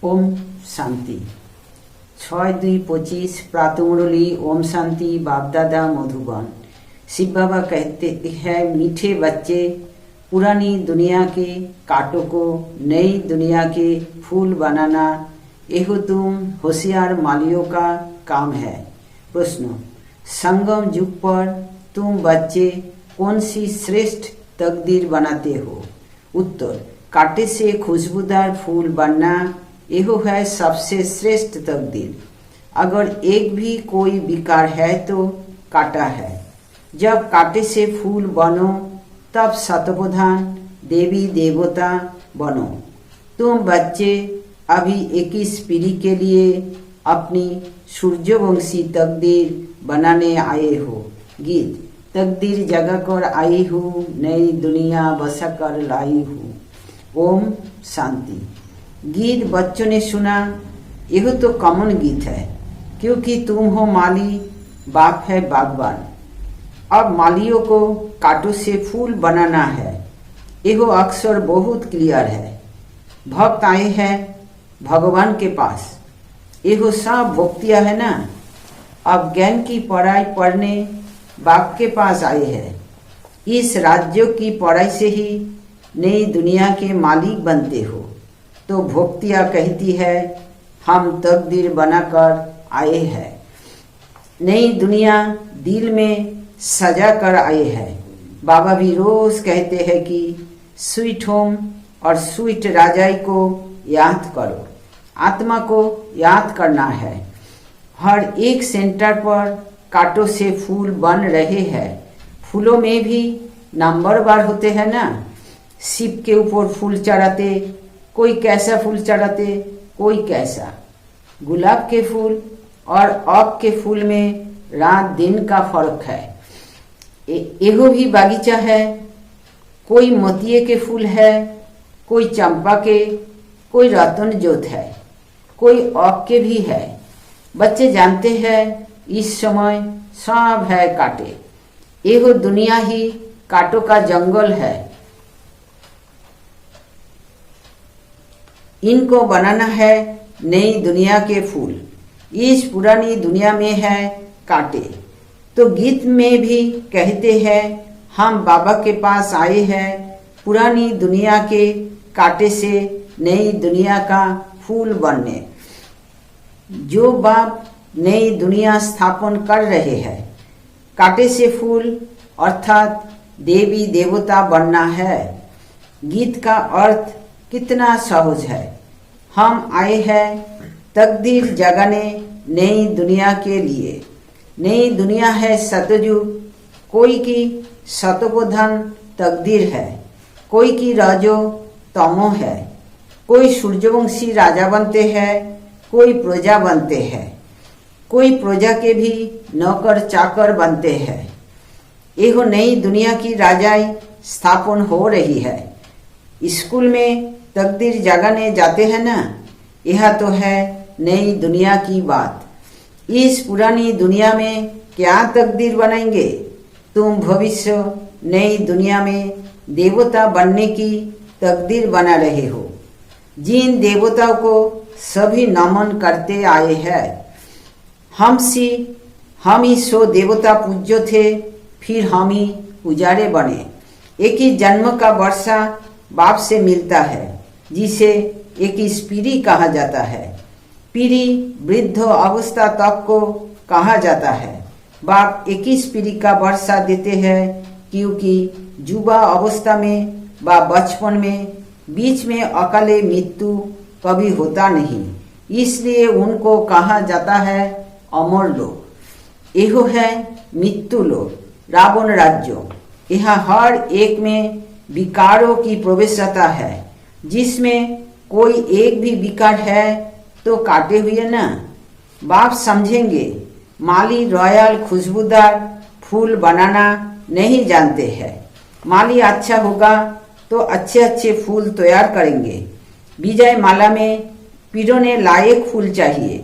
ओम शांति 6-2-25 प्रातमुरली ओम शांति बापदादा मधुबन। शिव बाबा कहते हैं, मीठे बच्चे, पुरानी दुनिया के कांटों को नई दुनिया के फूल बनाना यह तुम होशियार मालियों का काम है। प्रश्न, संगम युग पर तुम बच्चे कौन सी श्रेष्ठ तकदीर बनाते हो? उत्तर, कांटे से खुशबूदार फूल बनना यह है सबसे श्रेष्ठ तकदीर। अगर एक भी कोई विकार है तो कांटा है। जब कांटे से फूल बनो तब शतप्रधान देवी देवता बनो। तुम बच्चे अभी 21 पीढ़ी के लिए अपनी सूर्यवंशी तकदीर बनाने आए हो। गीत, तकदीर जगा कर आई हूँ, नई दुनिया बसा कर लाई हूँ। ओम शांति। गीत बच्चों ने सुना, यह तो कॉमन गीत है, क्योंकि तुम हो माली, बाप है बागवान। अब मालियों को कांटों से फूल बनाना है, यह अक्सर बहुत क्लियर है। भक्त आए हैं भगवान के पास, यह सब भक्तियाँ है ना। अब ज्ञान की पढ़ाई पढ़ने बाप के पास आए हैं। इस राज्यों की पढ़ाई से ही नई दुनिया के मालिक बनते हो। तो भक्तियाँ कहती है, हम तकदीर बनाकर आए हैं। नई दुनिया दिल में सजा कर आए हैं। बाबा भी रोज कहते हैं कि स्वीट होम और स्वीट राजाई को याद करो। आत्मा को याद करना है। हर एक सेंटर पर कांटों से फूल बन रहे हैं। फूलों में भी नंबरवार होते हैं ना। शिव के ऊपर फूल चढ़ाते, कोई कैसा फूल चढ़ाते, कोई कैसा। गुलाब के फूल और आक के फूल में रात दिन का फर्क है। एहो भी बागीचा है। कोई मोतिये के फूल है, कोई चंपा के, कोई रतन जोत है, कोई आक के भी है। बच्चे जानते हैं इस समय सब है कांटे। एहो दुनिया ही कांटों का जंगल है। इनको बनाना है नई दुनिया के फूल। इस पुरानी दुनिया में है कांटे। तो गीत में भी कहते हैं, हम बाबा के पास आए हैं पुरानी दुनिया के कांटे से नई दुनिया का फूल बनने। जो बाप नई दुनिया स्थापन कर रहे हैं, कांटे से फूल अर्थात देवी देवता बनना है। गीत का अर्थ कितना सहज है। हम आए हैं तकदीर जगाने नई दुनिया के लिए। नई दुनिया है सतयुग। कोई की शतप्रधान तकदीर है, कोई की राजो तमो है। कोई सूर्यवंशी राजा बनते हैं, कोई प्रजा बनते हैं, कोई प्रजा के भी नौकर चाकर बनते हैं। यह नई दुनिया की राजाई स्थापन हो रही है। स्कूल में तकदीर जगाने जाते हैं ना, यह तो है नई दुनिया की बात। इस पुरानी दुनिया में क्या तकदीर बनाएंगे? तुम भविष्य नई दुनिया में देवता बनने की तकदीर बना रहे हो। जिन देवताओं को सभी नमन करते आए हैं। हम ही सो देवता पूज्य थे, फिर हम ही पुजारे बने। एक ही जन्म का वर्षा बाप से मिलता है, जिसे 21 पीढ़ी कहा जाता है। पीढ़ी वृद्ध अवस्था तक को कहा जाता है। बाप 21 पीढ़ी का वर्षा देते हैं, क्योंकि युवा अवस्था में व बचपन में बीच में अकाले मृत्यु कभी होता नहीं, इसलिए उनको कहा जाता है अमर लोग। यह है मृत्यु लोग, रावण राज्य। यह हर एक में विकारों की प्रवेशता है। जिसमें कोई एक भी विकार है तो काटे हुए ना। बाप समझेंगे, माली रॉयल खुशबूदार फूल बनाना नहीं जानते हैं। माली अच्छा होगा तो अच्छे अच्छे फूल तैयार करेंगे। विजय माला में पिरोने लायक फूल चाहिए।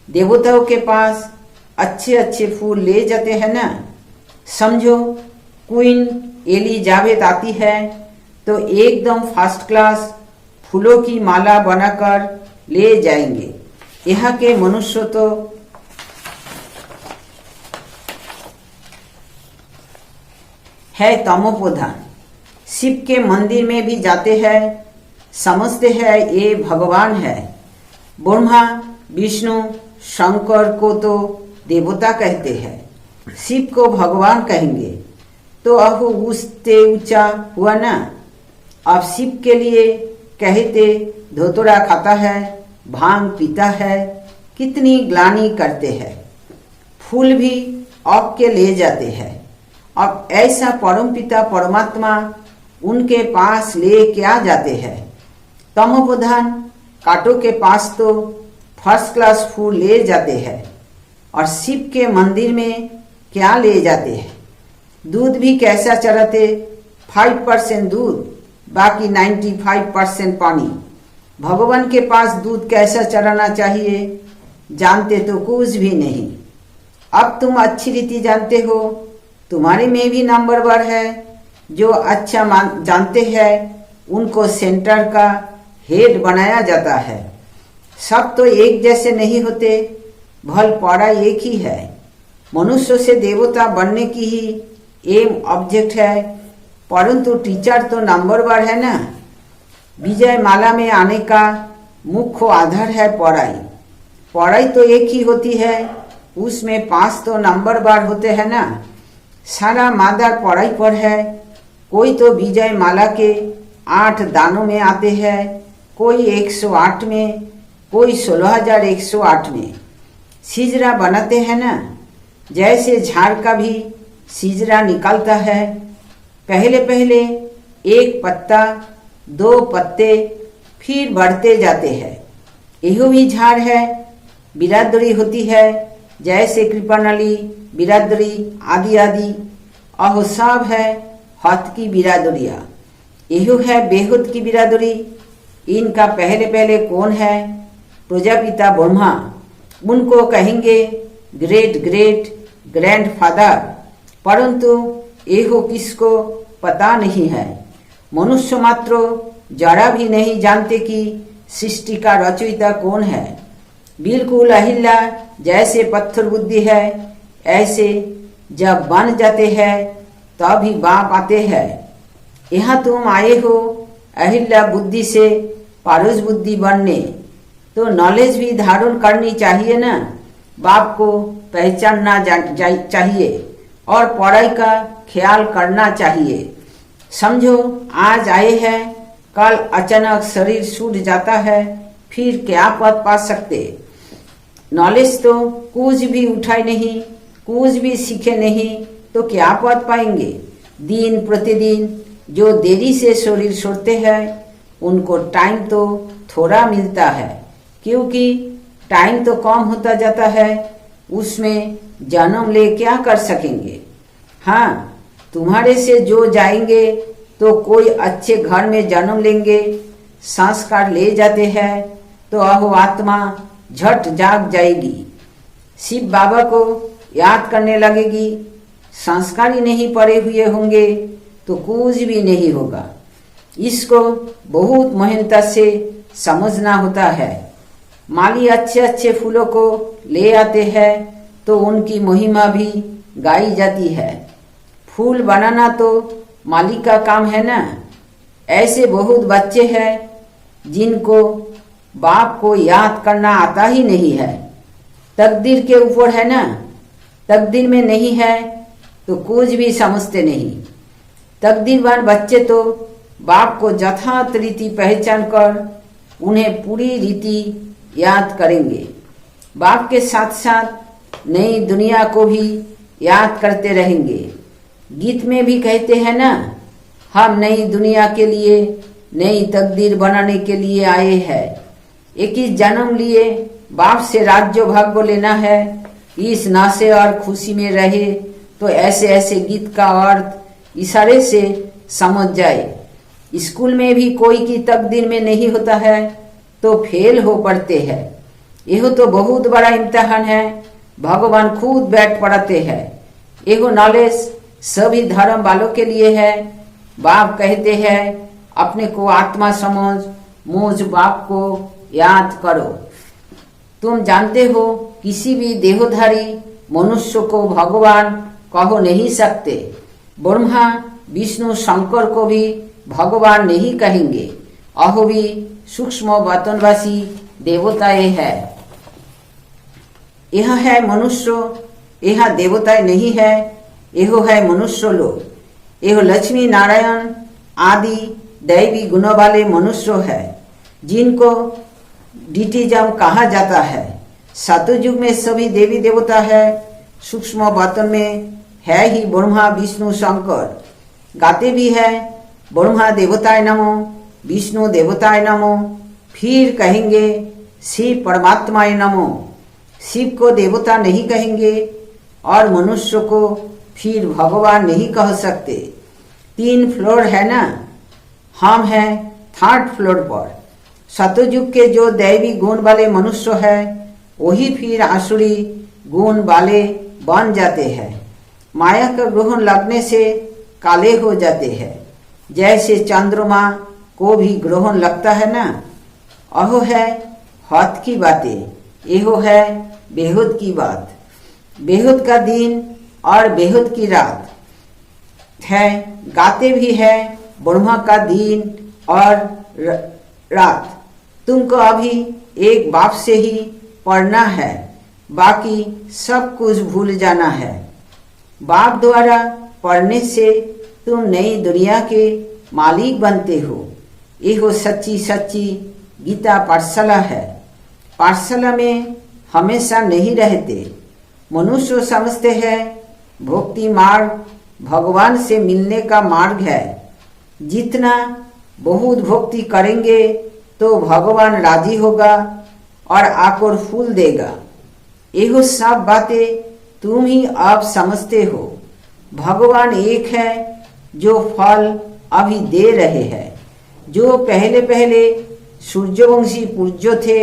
देवताओं के पास अच्छे अच्छे फूल ले जाते हैं ना। समझो, क्वीन एलिजाबेथ आती है तो एकदम फर्स्ट क्लास फूलों की माला बनाकर ले जाएंगे। यहाँ के मनुष्य तो है तमोप्रधान। शिव के मंदिर में भी जाते हैं, समझते हैं ये भगवान है। ब्रह्मा विष्णु शंकर को तो देवता कहते हैं, शिव को भगवान कहेंगे तो अहो उससे ऊंचा हुआ ना। अब शिव के लिए कहते धोतरा खाता है, भांग पीता है, कितनी ग्लानि करते हैं। फूल भी अब के ले जाते हैं। अब ऐसा परमपिता परमात्मा उनके पास ले क्या जाते हैं। तमोप्रधान कांटों के पास तो फर्स्ट क्लास फूल ले जाते हैं और शिव के मंदिर में क्या ले जाते हैं। दूध भी कैसा चढ़ाते, 5% दूध बाकी 95% पानी। भगवान के पास दूध कैसा चढ़ाना चाहिए जानते तो कुछ भी नहीं। अब तुम अच्छी रीति जानते हो, तुम्हारे में भी नंबर वन है। जो अच्छा जानते हैं उनको सेंटर का हेड बनाया जाता है। सब तो एक जैसे नहीं होते, भल पड़ा एक ही है। मनुष्य से देवता बनने की ही एम ऑब्जेक्ट है, परंतु टीचर तो नंबर वन है ना। विजय माला में आने का मुख्य आधार है पढ़ाई। पढ़ाई तो एक ही होती है, उसमें 5 तो नंबर वन होते हैं ना। सारा मादार पढ़ाई पर है। कोई तो विजय माला के 8 दानों में आते हैं, कोई 108 में, कोई 16,108 में। सिजरा बनाते हैं ना, जैसे झाड़ का भी सिजरा निकलता है। पहले पहले 1 पत्ता, 2 पत्ते, फिर बढ़ते जाते हैं। यही भी झाड़ है। बिरादरी होती है, जैसे कृपानली बिरादरी आदि आदि। अहो सब है हथ की बिरादरिया। यही है बेहुद की बिरादरी। इनका पहले पहले कौन है? प्रजापिता ब्रह्मा। उनको कहेंगे ग्रेट ग्रेट ग्रैंडफादर, परंतु एहो किसको पता नहीं है। मनुष्य मात्र जरा भी नहीं जानते कि सृष्टि का रचयिता कौन है। बिल्कुल अहिल्या जैसे पत्थर बुद्धि है, ऐसे जब बन जाते हैं तभी बाप आते हैं। यहाँ तुम आए हो अहिल्या बुद्धि से पारुष बुद्धि बनने, तो नॉलेज भी धारण करनी चाहिए ना। बाप को पहचानना चाहिए और पढ़ाई का ख्याल करना चाहिए। समझो आज आए हैं, कल अचानक शरीर छूट जाता है, फिर क्या पद पा सकते। नॉलेज तो कुछ भी उठाए नहीं, कुछ भी सीखे नहीं, तो क्या पद पाएंगे। दिन प्रतिदिन जो देरी से शरीर छोड़ते हैं उनको टाइम तो थोड़ा मिलता है, क्योंकि टाइम तो कम होता जाता है। उसमें जन्म ले क्या कर सकेंगे। हाँ, तुम्हारे से जो जाएंगे तो कोई अच्छे घर में जन्म लेंगे, संस्कार ले जाते हैं तो अहो आत्मा झट जाग जाएगी, शिव बाबा को याद करने लगेगी। संस्कार ही नहीं पड़े हुए होंगे तो कुछ भी नहीं होगा। इसको बहुत मेहनत से समझना होता है। माली अच्छे अच्छे फूलों को ले आते हैं तो उनकी महिमा भी गाई जाती है। फूल बनाना तो माली का काम है ना। ऐसे बहुत बच्चे हैं जिनको बाप को याद करना आता ही नहीं है। तकदीर के ऊपर है ना, तकदीर में नहीं है तो कुछ भी समझते नहीं। तकदीरवान बच्चे तो बाप को यथार्थ रीति पहचान कर उन्हें पूरी रीति याद करेंगे। बाप के साथ साथ नई दुनिया को भी याद करते रहेंगे। गीत में भी कहते हैं ना, हम नई दुनिया के लिए नई तकदीर बनाने के लिए आए हैं। 21 जन्म लिए बाप से राज्य भाग्य लेना है। इस नाशे और खुशी में रहे तो ऐसे ऐसे गीत का अर्थ इशारे से समझ जाए। स्कूल में भी कोई की तकदीर में नहीं होता है तो फेल हो पड़ते हैं। यह तो बहुत बड़ा इम्तिहान है। भगवान खुद बैठ पढ़ाते हैं। यह नॉलेज सभी धर्म वालों के लिए है। बाप कहते हैं अपने को आत्मा समझ, मुझ बाप को याद करो। तुम जानते हो किसी भी देहधारी मनुष्य को भगवान कह नहीं सकते। ब्रह्मा विष्णु शंकर को भी भगवान नहीं कहेंगे। अहो भी सूक्ष्म वतनवासी देवताएं है। यह है मनुष्य, यह देवताएं नहीं है, यह है मनुष्य लोग। यह लक्ष्मी नारायण आदि दैवी गुणों वाले मनुष्य है, जिनको डिटिजम कहा जाता है। सतयुग में सभी देवी देवता है, सूक्ष्म वतन में है ही ब्रह्मा विष्णु शंकर। गाते भी है ब्रह्मा देवताय नमो, विष्णु देवताय नमो, फिर कहेंगे शिव परमात्माय नमो। शिव को देवता नहीं कहेंगे और मनुष्य को फिर भगवान नहीं कह सकते। 3 फ्लोर है ना, हम हैं 3rd फ्लोर पर। सतयुग के जो दैवी गुण वाले मनुष्य है वही फिर आसुरी गुण वाले बन जाते हैं। माया का ग्रहण लगने से काले हो जाते हैं, जैसे चंद्रमा को भी ग्रहण लगता है ना। अहो है हद की बातें, एहो है बेहुद की बात। बेहुद का दिन और बेहुद की रात है। गाते भी है ब्रह्मा का दिन और रात। तुमको अभी एक बाप से ही पढ़ना है, बाकी सब कुछ भूल जाना है। बाप द्वारा पढ़ने से तुम नई दुनिया के मालिक बनते हो। यह सच्ची सच्ची गीता पाठशाला है। पाठशाला में हमेशा नहीं रहते। मनुष्य समझते हैं भक्ति मार्ग भगवान से मिलने का मार्ग है। जितना बहुत भक्ति करेंगे तो भगवान राजी होगा और आकर फूल देगा। यह सब बातें तुम ही अब समझते हो। भगवान एक है जो फल अभी दे रहे हैं। जो पहले पहले सूर्यवंशी पूज्य थे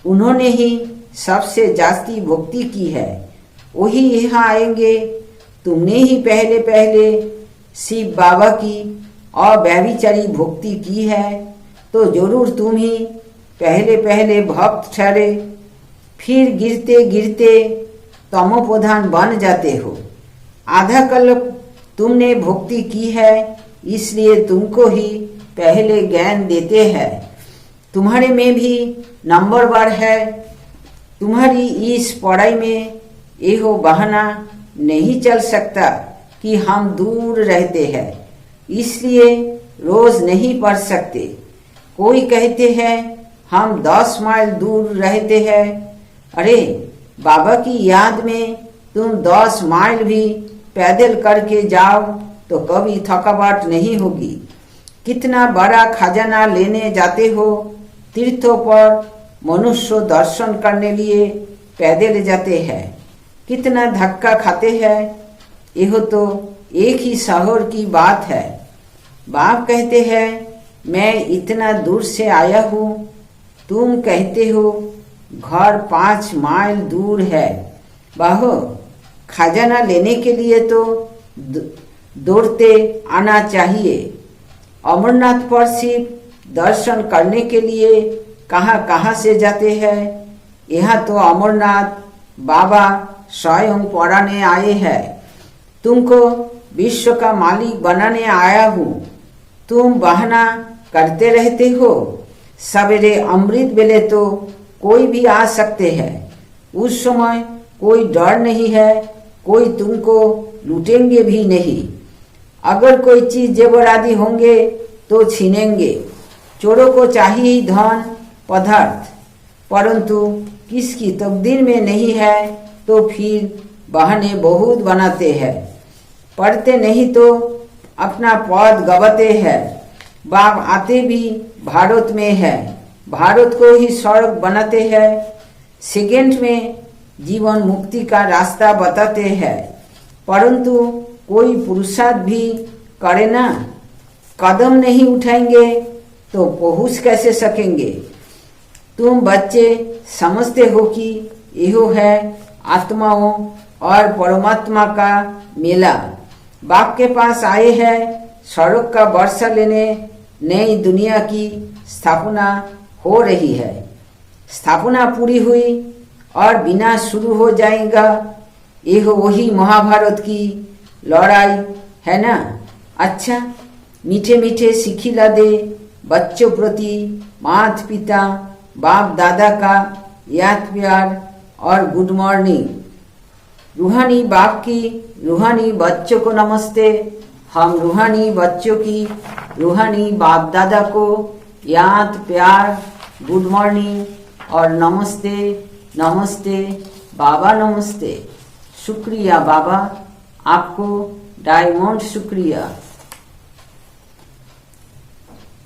उन्होंने ही सबसे जास्ती भक्ति की है, वही यहाँ आएंगे। तुमने ही पहले पहले शिव बाबा की अव्यभिचारी भक्ति की है तो जरूर तुम ही पहले पहले भक्त ठहरे, फिर गिरते गिरते तमोप्रधान बन जाते हो। आधा कल्प तुमने भक्ति की है, इसलिए तुमको ही पहले ज्ञान देते हैं। तुम्हारे में भी नंबर 1 है। तुम्हारी इस पढ़ाई में यह बहाना नहीं चल सकता कि हम दूर रहते हैं, इसलिए रोज नहीं पढ़ सकते। कोई कहते हैं हम 10 माइल दूर रहते हैं। अरे बाबा की याद में तुम 10 माइल भी पैदल करके जाओ तो कभी थकावट नहीं होगी। कितना बड़ा खजाना लेने जाते हो। तीर्थों पर मनुष्य दर्शन करने लिए पैदल जाते हैं, कितना धक्का खाते हैं। यह तो एक ही शहर की बात है। बाप कहते हैं मैं इतना दूर से आया हूँ, तुम कहते हो घर 5 माइल दूर है। बाहो, खजाना लेने के लिए तो दौड़ते आना चाहिए। अमरनाथ पर सिर्फ दर्शन करने के लिए कहाँ कहाँ से जाते हैं। यहाँ तो अमरनाथ बाबा स्वयं पढ़ाने आए हैं। तुमको विश्व का मालिक बनाने आया हूँ। तुम बहाना करते रहते हो। सवेरे अमृत बेले तो कोई भी आ सकते हैं। उस समय कोई डर नहीं है, कोई तुमको लूटेंगे भी नहीं। अगर कोई चीज जेवर आदि होंगे तो छीनेंगे। चोरों को चाहिए ही धन पदार्थ, परंतु किसकी तकदीर में नहीं है तो फिर बहाने बहुत बनाते हैं। पढ़ते नहीं तो अपना पद गवाते हैं। बाप आते भी भारत में है, भारत को ही स्वर्ग बनाते हैं। सेकेंड में जीवन मुक्ति का रास्ता बताते हैं, परंतु कोई पुरुषार्थ भी करे ना, कदम नहीं उठाएंगे तो पहुंच कैसे सकेंगे। तुम बच्चे समझते हो कि यह है आत्माओं और परमात्मा का मेला। बाप के पास आए हैं स्वर्ग का वर्षा लेने, नई दुनिया की स्थापना हो रही है। स्थापना पूरी हुई और विनाश शुरू हो जाएगा। यह वही महाभारत की लड़ाई है ना। अच्छा, मीठे मीठे सिखिला दे बच्चों प्रति माता पिता बाप दादा का याद प्यार और गुड मॉर्निंग। रूहानी बाप की रूहानी बच्चों को नमस्ते। हम रूहानी बच्चों की रूहानी बाप दादा को याद प्यार गुड मॉर्निंग और नमस्ते नमस्ते बाबा नमस्ते। शुक्रिया बाबा, आपको डायमंड शुक्रिया।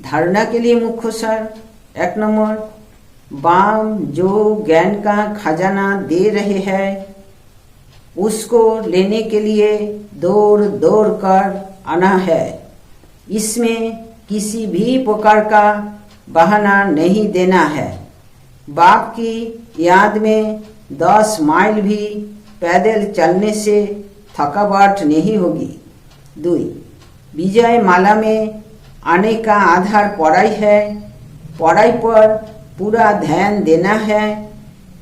धारणा के लिए मुख्य सार 1 नंबर, बाम जो ज्ञान का खजाना दे रहे हैं उसको लेने के लिए दौड़ दौड़ कर आना है। इसमें किसी भी प्रकार का बहाना नहीं देना है। बाप की याद में 10 माइल भी पैदल चलने से थकावट नहीं होगी। 2, विजय माला में आने का आधार पढ़ाई है। पढ़ाई पर पूरा ध्यान देना है।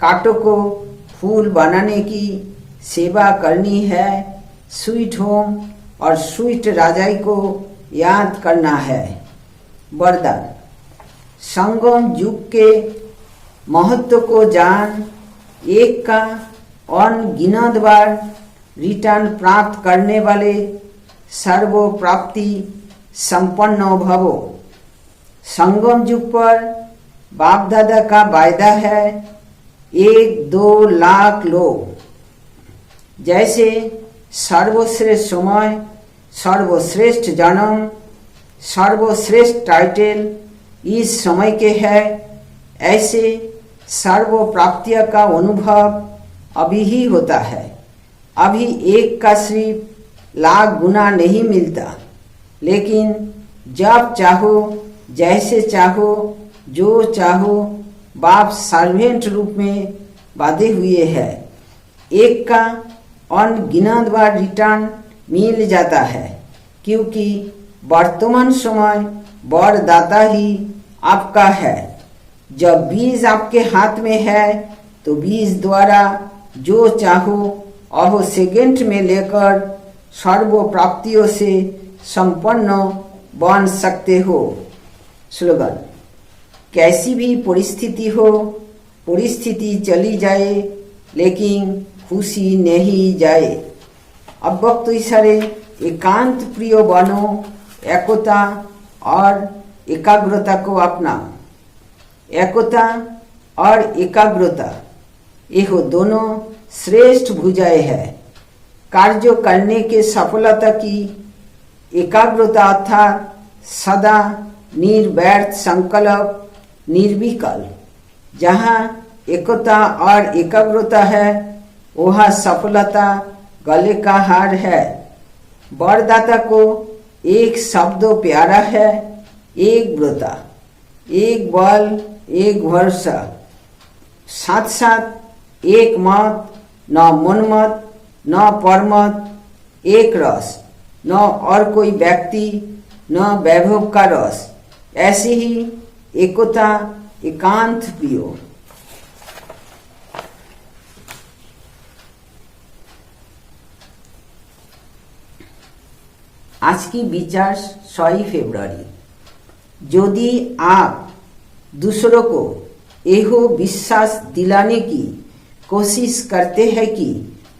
कांटों को फूल बनाने की सेवा करनी है। स्वीट होम और स्वीट राजाई को याद करना है। वरदान, संगम युग के महत्व को जान, एक का अनगिनत बार रिटर्न प्राप्त करने वाले सर्व प्राप्ति संपन्न भवो। संगम युग पर बाप दादा का वायदा है 1-2 लाख लोग। जैसे सर्वश्रेष्ठ समय, सर्वश्रेष्ठ जन्म, सर्वश्रेष्ठ टाइटल इस समय के है, ऐसे सर्व प्राप्तियों का अनुभव अभी ही होता है। अभी एक का सिर्फ लाख गुना नहीं मिलता, लेकिन जब चाहो जैसे चाहो जो चाहो बाप सर्वेंट रूप में बांधे हुए है। एक का अनगिनत बार रिटर्न मिल जाता है, क्योंकि वर्तमान समय वरदाता ही आपका है। जब बीज आपके हाथ में है तो बीज द्वारा जो चाहो वह सेकंड में लेकर सर्व प्राप्तियों से संपन्न बन सकते हो। स्लोगन, कैसी भी परिस्थिति हो, परिस्थिति चली जाए लेकिन खुशी नहीं जाए। अब वक्त इशारे एकांत प्रिय बनो, एकता और एकाग्रता को अपनाओ। एकता और एकाग्रता यह दोनों श्रेष्ठ भुजाएं है। कार्य करने के सफलता की एकाग्रता अर्थात सदा निर्व्यर्थ संकल्प निर्विकल्प। जहाँ एकता और एकाग्रता है वहाँ सफलता गले का हार है। वरदाता को एक शब्द प्यारा है, एक व्रता, एक बल, एक भरोसा, साथ साथ एक मत, न मनमत न परमत, एक रस, न और कोई व्यक्ति न वैभव का रस। ऐसी ही एकता एकांत प्रिय। आज की विचार 6 फरवरी। यदि आप दूसरों को यह विश्वास दिलाने की कोशिश करते हैं कि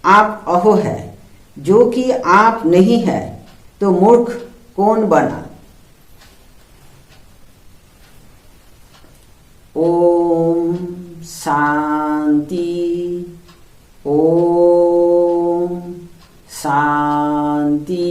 आप अहो है जो कि आप नहीं है, तो मूर्ख कौन बना। ओम शांति, ओम शांति।